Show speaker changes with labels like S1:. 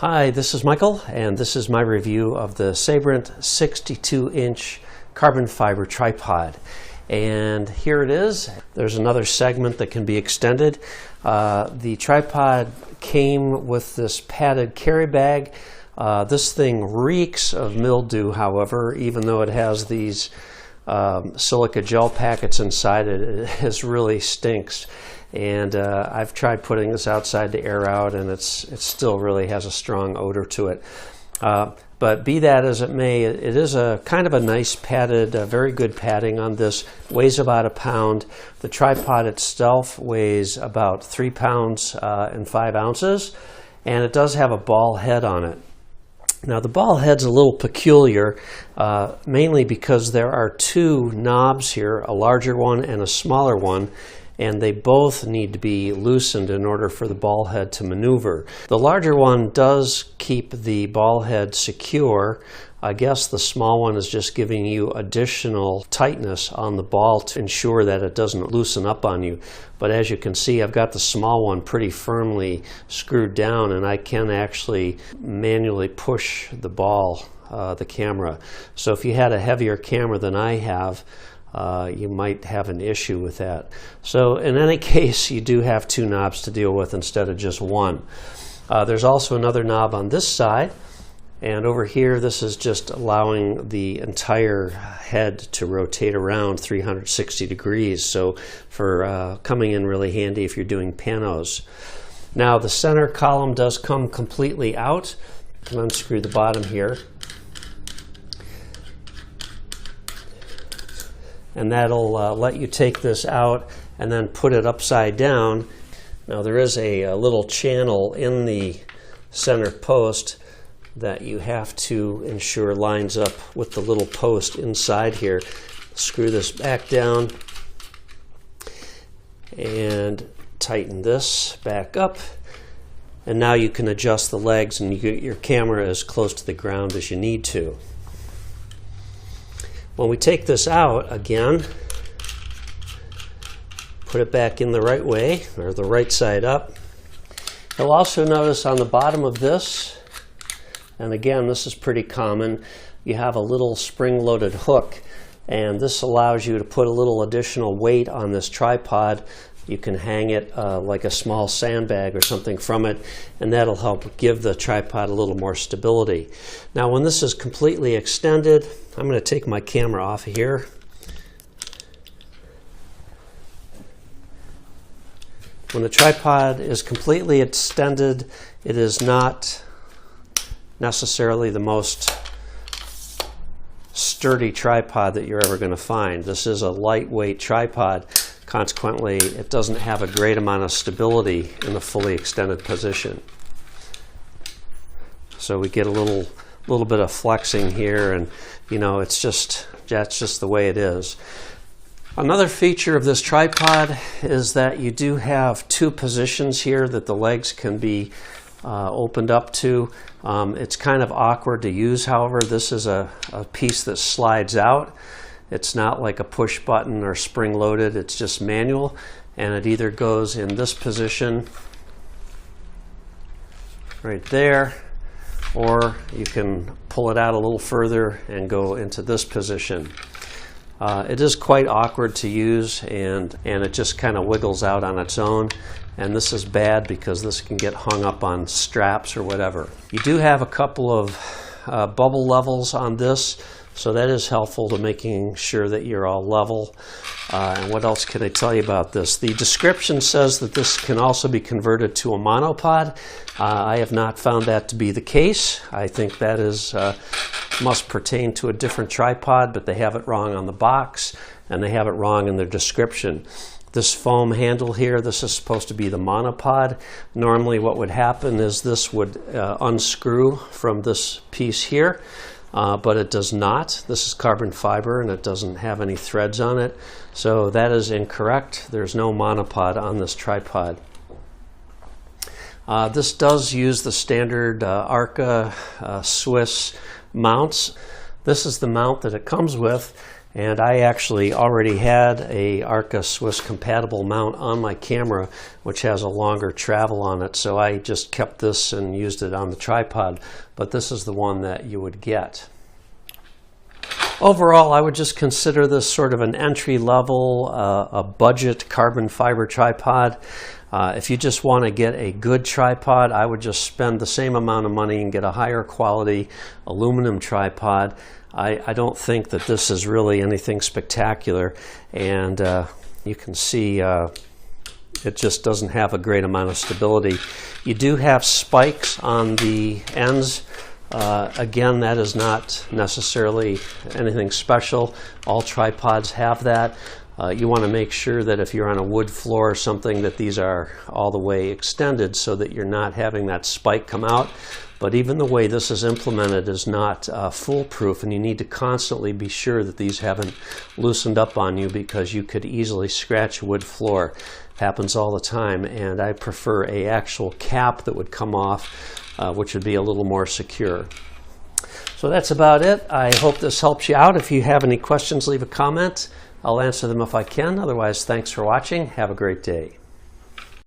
S1: Hi, this is Michael, and this is my review of the Sabrent 62-inch carbon fiber tripod. And here it is. There's another segment that can be extended. The tripod came with this padded carry bag. This thing reeks of mildew, however, even though it has these silica gel packets inside it. It really stinks. And I've tried putting this outside to air out, and it still really has a strong odor to it. But be that as it may, it is a kind of a nice padded, very good padding on this. Weighs about 1 pound. The tripod itself weighs about 3 pounds and 5 ounces, and it does have a ball head on it. Now the ball head's a little peculiar, mainly because there are two knobs here, a larger one and a smaller one, and they both need to be loosened in order for the ball head to maneuver. The larger one does keep the ball head secure. I guess the small one is just giving you additional tightness on the ball to ensure that it doesn't loosen up on you. But as you can see, I've got the small one pretty firmly screwed down, and I can actually manually push the ball, the camera. So if you had a heavier camera than I have, you might have an issue with that. So in any case, you do have two knobs to deal with instead of just one. There's also another knob on this side, and over here this is just allowing the entire head to rotate around 360 degrees, so for coming in really handy if you're doing panos. Now the center column does come completely out. I'll unscrew the bottom here, and that'll let you take this out and then put it upside down. Now there is a little channel in the center post that you have to ensure lines up with the little post inside here. Screw this back down and tighten this back up, and now you can adjust the legs and you get your camera as close to the ground as you need to. When we take this out again, put it back in the right way, or the right side up. You'll also notice on the bottom of this, and again this is pretty common, you have a little spring-loaded hook, and this allows you to put a little additional weight on this tripod. You can hang it like a small sandbag or something from it, and that'll help give the tripod a little more stability. Now when this is completely extended, I'm going to take my camera off of here. When the tripod is completely extended, it is not necessarily the most sturdy tripod that you're ever going to find. This is a lightweight tripod. Consequently, it doesn't have a great amount of stability in the fully extended position. So we get a little bit of flexing here, and you know, that's just the way it is. Another feature of this tripod is that you do have two positions here that the legs can be opened up to. It's kind of awkward to use, however. This is a piece that slides out. It's not like a push button or spring loaded, it's just manual, and it either goes in this position right there, or you can pull it out a little further and go into this position. It is quite awkward to use, and it just kind of wiggles out on its own, and this is bad because this can get hung up on straps or whatever. You do have a couple of bubble levels on this, so that is helpful to making sure that you're all level. And what else can I tell you about this? The description says that this can also be converted to a monopod. I have not found that to be the case. I think that must pertain to a different tripod, but they have it wrong on the box, and they have it wrong in their description. This foam handle here, this is supposed to be the monopod. Normally what would happen is this would unscrew from this piece here. But it does not. This is carbon fiber, and it doesn't have any threads on it. So that is incorrect. There's no monopod on this tripod. This does use the standard Arca Swiss mounts. This is the mount that it comes with, And I actually already had a Arca Swiss compatible mount on my camera, which has a longer travel on it, so I just kept this and used it on the tripod, but this is the one that you would get. Overall, I would just consider this sort of an entry-level, a budget carbon fiber tripod. If you just want to get a good tripod, I would just spend the same amount of money and get a higher quality aluminum tripod. I don't think that this is really anything spectacular, and you can see it just doesn't have a great amount of stability. You do have spikes on the ends. Again, that is not necessarily anything special. All tripods have that. You want to make sure that if you're on a wood floor or something, that these are all the way extended so that you're not having that spike come out. But even the way this is implemented is not foolproof, and you need to constantly be sure that these haven't loosened up on you, because you could easily scratch a wood floor. It happens all the time, and I prefer an actual cap that would come off, which would be a little more secure. So that's about it. I hope this helps you out. If you have any questions, leave a comment. I'll answer them if I can. Otherwise, thanks for watching. Have a great day.